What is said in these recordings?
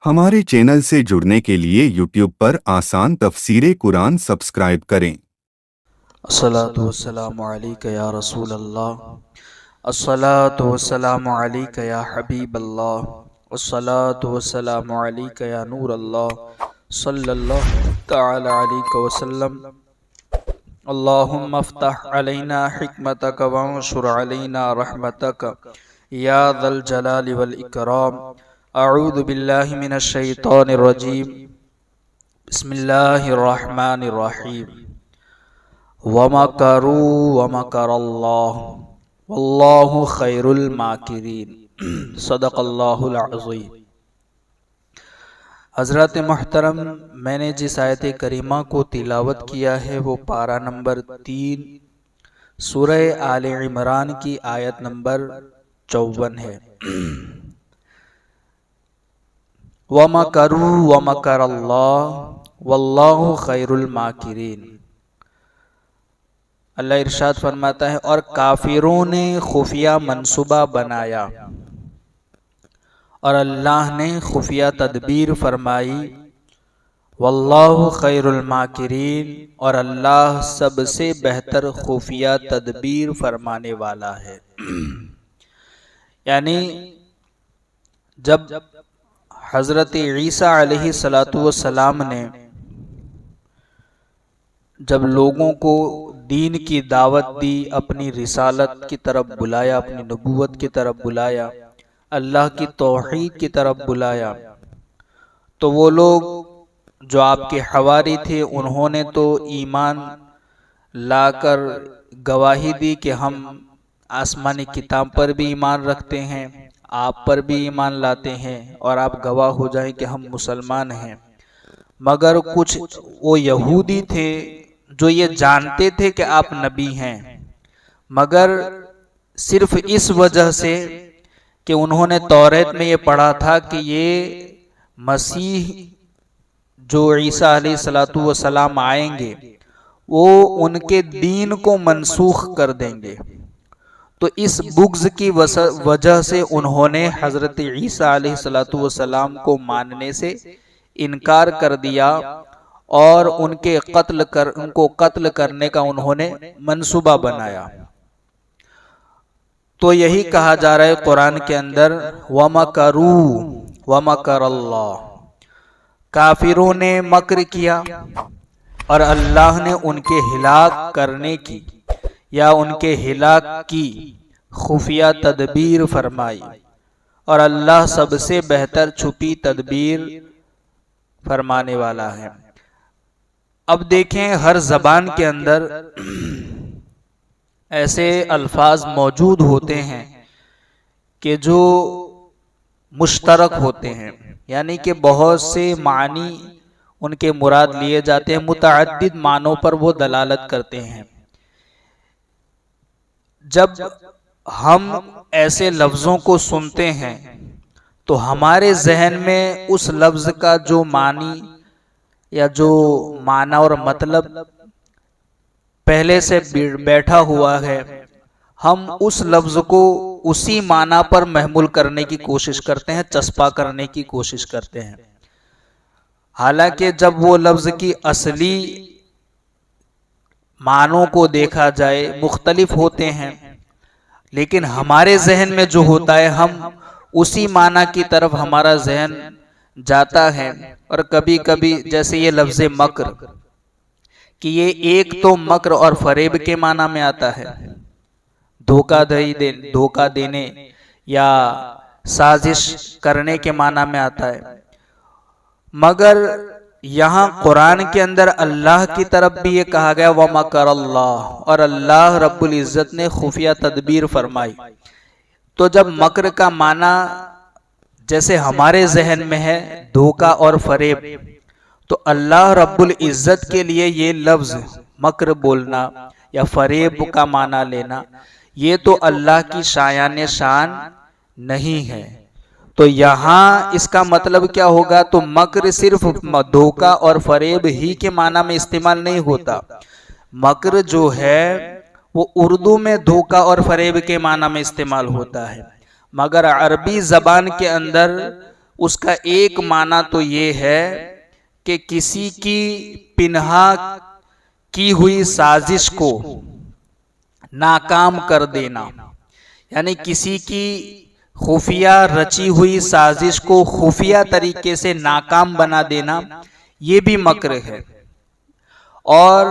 ہمارے چینل سے جڑنے کے لیے یوٹیوب پر آسان تفسیر قرآن سبسکرائب کریں۔ الصلاۃ والسلام علیک یا رسول اللہ، الصلاۃ والسلام علیک یا حبیب اللہ، الصلاۃ والسلام علیک یا نور اللہ، صلی اللہ تعالی علیہ وسلم۔ اللہم افتح علینا حکمتک وانشر علینا رحمتک یا ذا الجلال والاکرام۔ اعوذ باللہ من الشیطان الرجیم، بسم اللہ الرحمن الرحیم۔ وَمَكَرُوا وَمَكَرَ اللَّهُ وَاللَّهُ خَيْرُ الْمَاكِرِينَ۔ صدق اللہ العظیم۔ حضرات محترم، میں نے جس آیت کریمہ کو تلاوت کیا ہے وہ پارہ نمبر 3 سورہ آل عمران کی آیت نمبر 54 ہے۔ وَمَكَرُوا وَمَكَرَ اللَّهُ وَاللَّهُ خَيْرُ الْمَاكِرِينَ۔ اللہ ارشاد فرماتا ہے، اور کافروں نے خفیہ منصوبہ بنایا اور اللہ نے خفیہ تدبیر فرمائی۔ واللہ خیر الماکرین، اور اللہ سب سے بہتر خفیہ تدبیر فرمانے والا ہے۔ یعنی جب حضرت عیسیٰ علیہ السلام نے جب لوگوں کو دین کی دعوت دی، اپنی رسالت کی طرف بلایا، اپنی نبوت کی طرف بلایا، اللہ کی توحید کی طرف بلایا، تو وہ لوگ جو آپ کے حواری تھے انہوں نے تو ایمان لا کر گواہی دی کہ ہم آسمانی کتاب پر بھی ایمان رکھتے ہیں، آپ پر بھی ایمان لاتے ہیں، اور آپ گواہ ہو جائیں کہ ہم مسلمان ہیں۔ مگر کچھ وہ یہودی تھے جو یہ جانتے تھے کہ آپ نبی ہیں، مگر صرف اس وجہ سے کہ انہوں نے توریت میں یہ پڑھا تھا کہ یہ مسیح جو عیسیٰ علیہ السلام آئیں گے وہ ان کے دین کو منسوخ کر دیں گے، تو اس بغض کی وجہ سے انہوں نے حضرت عیسیٰ علیہ السلام کو ماننے سے انکار کر دیا، اور ان کو قتل کرنے کا انہوں نے منصوبہ بنایا۔ تو یہی کہا جا رہا ہے قرآن کے اندر، وَمَكَرُوا وَمَكَرَ اللَّهُ، کافروں نے مکر کیا اور اللہ نے ان کے ہلاک کرنے کی یا ان کے ہلاک کی خفیہ تدبیر فرمائی، اور اللہ سب سے بہتر چھپی تدبیر فرمانے والا ہے۔ اب دیکھیں، ہر زبان کے اندر ایسے الفاظ موجود ہوتے ہیں کہ جو مشترک ہوتے ہیں، یعنی کہ بہت سے معنی ان کے مراد لیے جاتے ہیں، متعدد معنوں پر وہ دلالت کرتے ہیں۔ جب ہم ایسے لفظوں کو سنتے ہیں تو ہمارے ذہن میں اس لفظ کا جو معنی یا جو معنی اور مطلب پہلے سے بیٹھا ہوا ہے، ہم اس لفظ کو اسی معنی پر محمول کرنے کی کوشش کرتے ہیں، چسپاں کرنے کی کوشش کرتے ہیں، حالانکہ جب وہ لفظ کی اصلی معنوں کو دیکھا جائے مختلف ہوتے ہیں، لیکن ہمارے ذہن میں جو ہوتا ہے ہم اسی معنی کی طرف ہمارا ذہن جاتا ہے۔ اور کبھی کبھی جیسے یہ لفظ مکر، کہ یہ ایک تو مکر اور فریب کے معنی میں آتا ہے، دھوکہ دینے یا سازش کرنے کے معنی میں آتا ہے، مگر یہاں قرآن کے اندر اللہ کی طرف بھی یہ کہا گیا وَمَكَرَ اللَّهُ، اور اللہ رب العزت نے خفیہ تدبیر فرمائی۔ تو جب مکر کا معنی جیسے ہمارے ذہن میں ہے دھوکہ اور فریب، تو اللہ رب العزت کے لیے یہ لفظ مکر بولنا یا فریب کا معنی لینا، یہ تو اللہ کی شایان شان نہیں ہے۔ تو یہاں اس کا مطلب کیا ہوگا؟ تو مکر صرف دھوکہ اور فریب ہی کے معنی میں استعمال نہیں ہوتا، مکر جو ہے وہ اردو میں دھوکہ اور فریب کے معنی میں استعمال ہوتا ہے، مگر عربی زبان کے اندر اس کا ایک معنی تو یہ ہے کہ کسی کی پنہا کی ہوئی سازش کو ناکام کر دینا، یعنی کسی کی خفیہ رچی ہوئی سازش کو خفیہ طریقے سے ناکام بنا دینا، یہ بھی مکر ہے۔ اور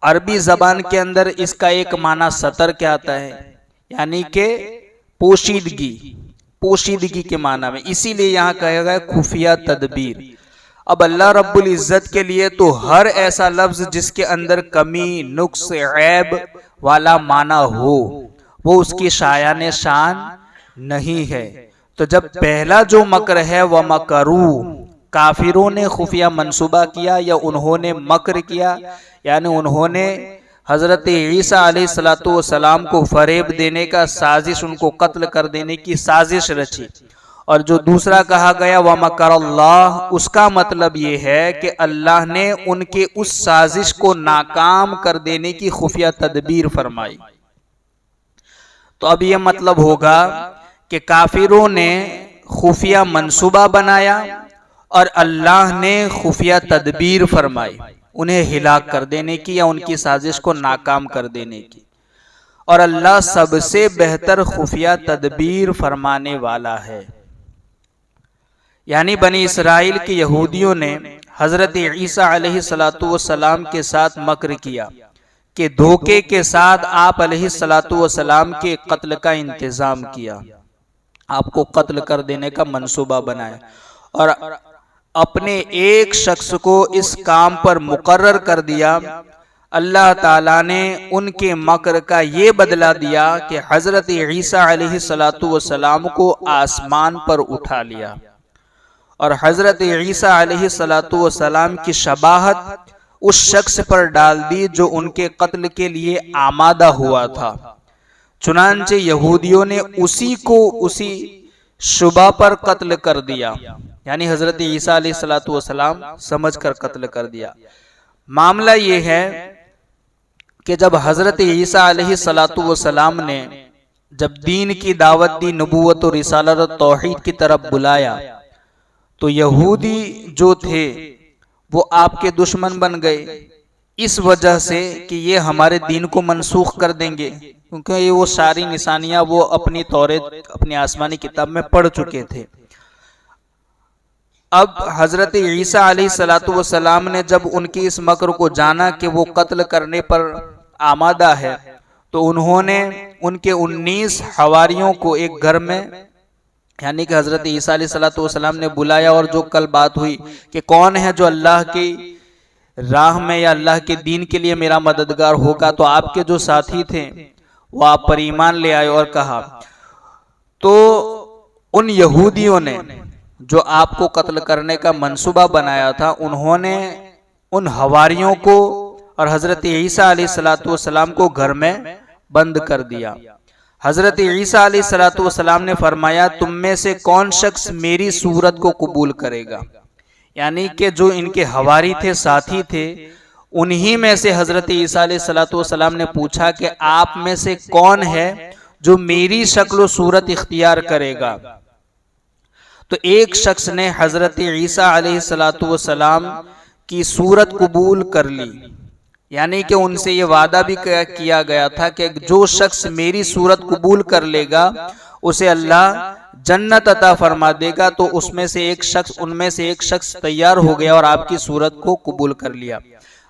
عربی زبان کے اندر اس کا ایک معنی ستر کیا آتا ہے، یعنی کہ پوشیدگی کے معنی میں، اسی لیے یہاں کہا گیا خفیہ تدبیر۔ اب اللہ رب العزت کے لیے تو ہر ایسا لفظ جس کے اندر کمی، نقص، عیب والا معنی ہو وہ اس کی شایان شان نہیں ہے۔ تو جب پہلا جو مکر ہے وہ مکرو، کافروں نے خفیہ منصوبہ کیا یا انہوں نے مکر کیا، یعنی انہوں نے حضرت عیسیٰ علیہ السلام کو فریب دینے کا سازش، ان کو قتل کر دینے کی سازش رچی۔ اور جو دوسرا کہا گیا وَمَكَرَ اللَّهُ، اس کا مطلب یہ ہے کہ اللہ نے ان کے اس سازش کو ناکام کر دینے کی خفیہ تدبیر فرمائی۔ تو اب یہ مطلب ہوگا کہ کافروں نے خفیہ منصوبہ بنایا اور اللہ نے خفیہ تدبیر فرمائی انہیں ہلاک کر دینے کی یا ان کی سازش کو ناکام کر دینے کی۔ اور اللہ سب سے بہتر خفیہ تدبیر فرمانے والا ہے۔ یعنی بنی اسرائیل کے یہودیوں نے حضرت عیسیٰ علیہ السلام کے ساتھ مکر کیا کہ دھوکے کے ساتھ آپ علیہ السلام کے قتل کا انتظام کیا، آپ کو قتل کر دینے کا منصوبہ بنایا، اور اپنے ایک شخص کو اس کام پر مقرر کر دیا۔ اللہ تعالیٰ نے ان کے مکر کا یہ بدلہ دیا کہ حضرت عیسیٰ علیہ السلام کو آسمان پر اٹھا لیا، اور حضرت عیسیٰ علیہ السلام کی شباہت اس شخص پر ڈال دی جو ان کے قتل کے لیے آمادہ ہوا تھا۔ چنانچہ یہودیوں نے اسی کو اسی شبہ پر قتل کر دیا، یعنی حضرت عیسیٰ علیہ السلام سمجھ کر قتل کر دیا۔ معاملہ یہ ہے کہ جب حضرت عیسیٰ علیہ السلام نے جب دین کی دعوت دی، نبوت و رسالت و توحید کی طرف بلایا، تو یہودی جو تھے وہ آپ کے دشمن بن گئے، اس وجہ سے کہ یہ ہمارے دین کو منسوخ کر دیں گے، کیونکہ یہ وہ ساری نشانیاں وہ اپنی توریت، اپنی آسمانی کتاب میں پڑھ چکے تھے۔ اب حضرت عیسیٰ علیہ السلام نے جب ان کی اس مکر کو جانا کہ وہ قتل کرنے پر آمادہ ہے، تو انہوں نے ان کے 19 حواریوں کو ایک گھر میں، یعنی کہ حضرت عیسیٰ علیہ السلام نے بلایا، اور جو کل بات ہوئی کہ کون ہے جو اللہ کی راہ میں یا اللہ کے دین کے لیے میرا مددگار ہوگا، تو آپ کے جو ساتھی تھے وہ آپ پر ایمان لے آئے، اور کہا تو ان یہودیوں نے جو آپ کو قتل کرنے کا منصوبہ بنایا تھا، انہوں نے ان حواریوں کو اور حضرت عیسیٰ علیہ السلام کو گھر میں بند کر دیا۔ حضرت عیسیٰ علیہ السلام نے فرمایا تم میں سے کون شخص میری صورت کو قبول کرے گا، یعنی کہ جو ان کے حواری تھے، ساتھی تھے، انہی میں سے حضرت عیسیٰ علیہ السلام نے پوچھا کہ آپ میں سے کون ہے جو میری شکل و صورت اختیار کرے گا۔ تو ایک شخص نے حضرت عیسیٰ علیہ السلام کی صورت قبول کر لی، یعنی کہ ان سے یہ وعدہ بھی کیا گیا تھا کہ جو شخص میری صورت قبول کر لے گا اسے اللہ جنت عطا فرما دے گا۔ تو ان میں سے ایک شخص تیار ہو گیا اور آپ کی صورت کو قبول کر لیا۔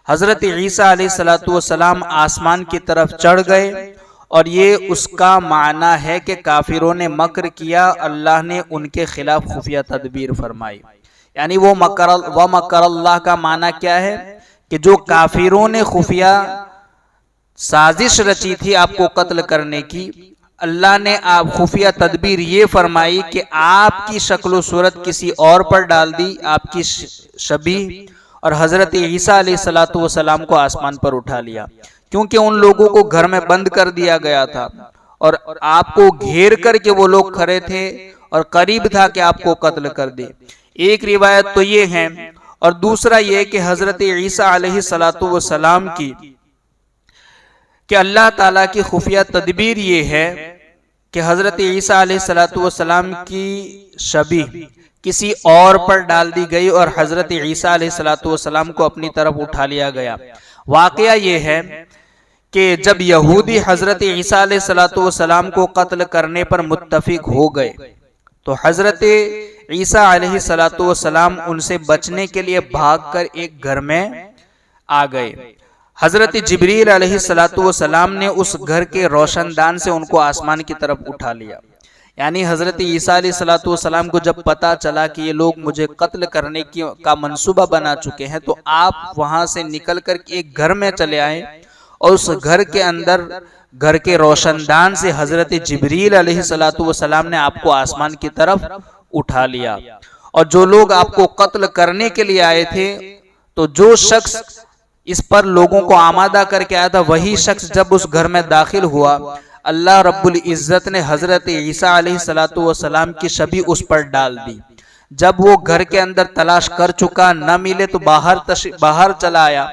حضرت عیسیٰ علیہ السلام آسمان کی طرف چڑھ گئے، اور یہ اس کا معنی ہے کہ کافروں نے مکر کیا، اللہ نے ان کے خلاف خفیہ تدبیر فرمائی۔ یعنی وہ مکر اللہ کا معنی کیا ہے کہ جو کافروں نے خفیہ سازش رچی تھی آپ کو قتل کرنے کی، اللہ نے آپ خفیہ تدبیر یہ فرمائی کہ آپ کی شکل و صورت کسی اور پر ڈال دی، آپ کی شبیہ، اور حضرت عیسیٰ علیہ السلام کو آسمان پر اٹھا لیا، کیونکہ ان لوگوں کو گھر میں بند کر دیا گیا تھا اور آپ کو گھیر کر کے وہ لوگ کھڑے تھے اور قریب تھا کہ آپ کو قتل کر دے۔ ایک روایت تو یہ ہے، اور دوسرا یہ کہ حضرت عیسیٰ علیہ السلام کی کہ اللہ تعالیٰ کی خفیہ تدبیر یہ ہے کہ حضرت عیسیٰ علیہ السلام کی شبیہ کسی اور پر ڈال دی گئی اور حضرت عیسیٰ علیہ السلام کو اپنی طرف اٹھا لیا گیا۔ واقعہ یہ ہے کہ جب یہودی حضرت عیسیٰ علیہ السلام کو قتل کرنے پر متفق ہو گئے تو حضرت عیسیٰ علیہ السلام ان سے بچنے کے لیے بھاگ کر ایک گھر میں آ گئے۔ حضرت جبریل علیہ السلام نے اس گھر کے روشن دان سے ان کو آسمان کی طرف اٹھا لیا۔ یعنی حضرت عیسیٰ علیہ السلام کو جب پتا چلا کہ یہ لوگ مجھے قتل کرنے کا منصوبہ بنا چکے ہیں تو آپ وہاں سے نکل کر ایک گھر میں چلے آئے اور اس گھر کے اندر گھر کے روشن دان سے حضرت جبریل علیہ السلام نے آپ کو آسمان کی طرف اٹھا لیا۔ اور جو لوگ آپ کو قتل کرنے کے لیے آئے تھے تو جو شخص اس پر لوگوں کو آمادہ کر کے آیا تھا وہی شخص جب اس گھر میں داخل ہوا اللہ رب العزت نے حضرت عیسیٰ علیہ السلام کی شبیہ اس پر ڈال دی۔ جب وہ گھر کے اندر تلاش کر چکا نہ ملے تو باہر چلا آیا۔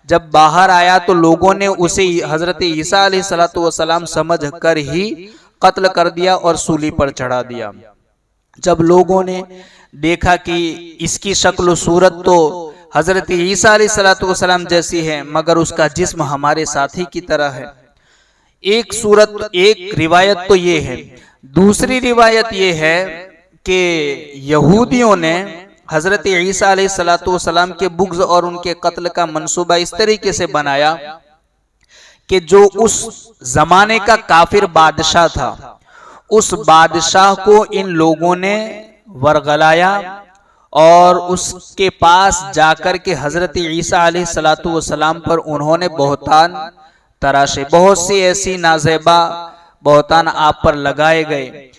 جب باہر آیا تو لوگوں نے اسے حضرت عیسیٰ علیہ السلام سمجھ کر ہی قتل کر دیا اور سولی پر چڑھا دیا۔ جب لوگوں نے دیکھا کہ اس کی شکل و صورت تو حضرت عیسیٰ علیہ السلام جیسی ہے مگر اس کا جسم ہمارے ساتھی کی طرح ہے، ایک روایت تو یہ ہے۔ دوسری روایت یہ ہے کہ یہودیوں نے حضرت عیسیٰ علیہ السلام کے بغض اور ان کے قتل کا منصوبہ اس طریقے سے بنایا کہ جو اس زمانے کا کافر بادشاہ تھا اس بادشاہ کو ان لوگوں نے ورغلایا اور اس کے پاس جا کر کے حضرت عیسیٰ علیہ السلام پر انہوں نے بہتان تراشے، بہت سی ایسی نازیبا بہتان آپ پر لگائے گئے۔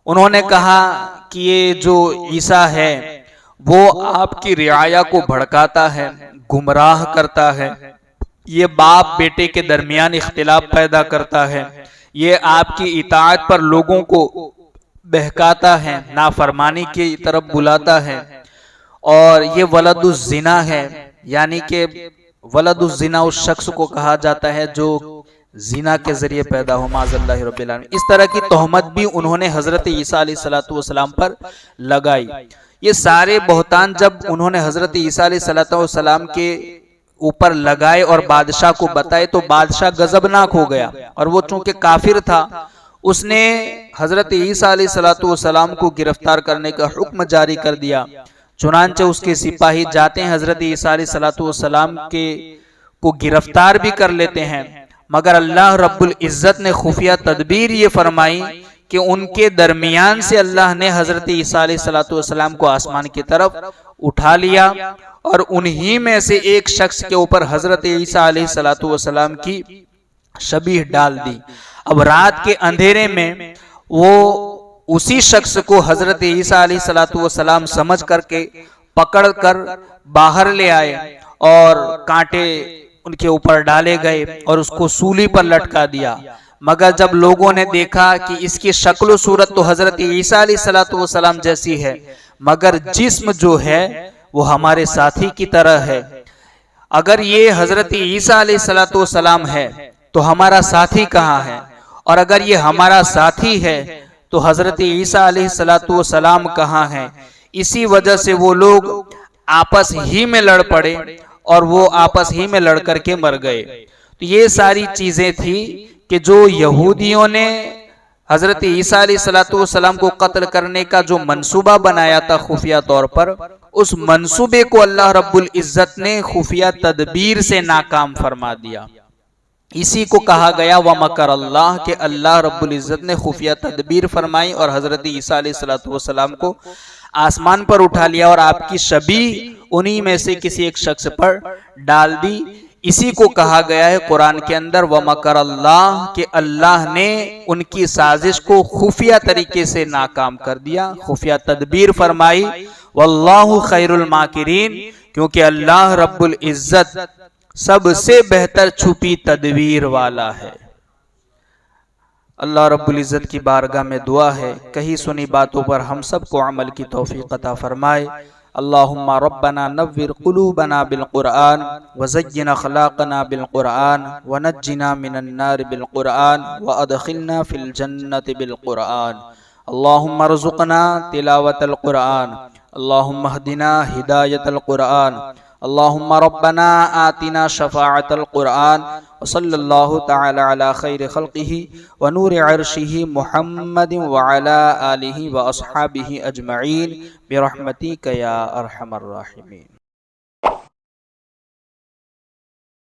انہوں نے کہا کہ یہ جو عیسیٰ ہے وہ آپ کی رعایا کو بھڑکاتا ہے، گمراہ کرتا ہے، یہ باپ بیٹے کے درمیان اختلاف پیدا کرتا ہے، یہ آپ کی اطاعت پر لوگوں کو بہکاتا ہے، نافرمانی کی طرف بلاتا ہے، اور یہ ولد الزنا ہے۔ یعنی کہ ولد الزنا اس شخص کو کہا جاتا ہے جو زنا کے ذریعے پیدا ہو، معاذ اللہ رب العالمین۔ اس طرح کی تہمت بھی انہوں نے حضرت عیسیٰ علیہ السلام پر لگائی۔ یہ سارے بہتان جب انہوں نے حضرت عیسیٰ علیہ السلام کے اوپر لگائے اور بادشاہ کو بتائے تو بادشاہ غضبناک ہو گیا، اور وہ چونکہ کافر تھا اس نے حضرت عیسیٰ علیہ السلام کو گرفتار کرنے کا حکم جاری کر دیا۔ چنانچہ اس کے سپاہی جاتے ہیں حضرت عیسیٰ علیہ السلام کو گرفتار بھی کر لیتے ہیں، مگر اللہ رب العزت نے خفیہ تدبیر یہ فرمائی کہ ان کے درمیان سے اللہ نے حضرت عیسیٰ علیہ السلام کو آسمان کی طرف اٹھا لیا اور انہی میں سے ایک شخص کے اوپر حضرت عیسیٰ علیہ السلام کی شبیہ ڈال دی۔ اب رات کے اندھیرے میں وہ اسی شخص کو حضرت عیسیٰ علیہ السلام سمجھ کر کے پکڑ کر باہر لے آئے اور کانٹے ان کے اوپر ڈالے گئے اور اس کو سولی پر لٹکا دیا۔ مگر جب لوگوں نے دیکھا کہ اس کی شکل و صورت تو حضرت عیسیٰ علیہ السلام جیسی ہے مگر جسم جو ہے وہ ہمارے ساتھی کی طرح ہے، اگر یہ حضرت عیسیٰ علیہ السلام ہے تو ہمارا ساتھی کہاں ہے، اور اگر یہ ہمارا ساتھی ہے تو حضرت عیسیٰ علیہ السلام کہاں ہے؟ اسی وجہ سے وہ لوگ آپس ہی میں لڑ پڑے اور وہ آپس ہی میں لڑ کر کے مر گئے۔ تو یہ ساری چیزیں تھی کہ جو یہودیوں نے حضرت عیسیٰ علیہ السلام کو قتل کرنے کا جو منصوبہ بنایا تھا خفیہ طور پر، اس منصوبے کو اللہ رب العزت نے خفیہ تدبیر سے ناکام فرما دیا۔ اسی کو کہا گیا وَمَكَرَ اللَّهُ کہ اللہ رب العزت نے خفیہ تدبیر فرمائی اور حضرت عیسیٰ علیہ السلام کو آسمان پر اٹھا لیا اور آپ کی شبیہ انہی میں سے کسی ایک شخص پر ڈال دی۔ اسی کو کہا گیا ہے قرآن کے اندر وَمَكَرَ اللَّهُ کہ اللہ نے ان کی سازش کو خفیہ طریقے سے ناکام کر دیا، خفیہ تدبیر فرمائی۔ وَاللَّهُ خَيْرُ الْمَاكِرِينَ کیونکہ اللہ رب العزت سب سے بہتر چھپی تدبیر والا ہے۔ اللہ رب العزت کی بارگاہ میں دعا ہے کہیں سنی باتوں پر ہم سب کو عمل کی توفیق عطا فرمائے۔ اللہم ربنا نور قلوبنا بالقرآن وزین اخلاقنا بالقرآن ونجنا من النار بالقرآن وادخلنا فی الجنة بالقرآن۔ اللهم ارزقنا تلاوة القرآن، اللهم اهدنا هداية القرآن، اللهم ربنا آتنا شفاعة القرآن، وصلى الله تعالى على خير خلقه ونور عرشه محمد وعلى آله وأصحابه أجمعين برحمتك يا أرحم الراحمين.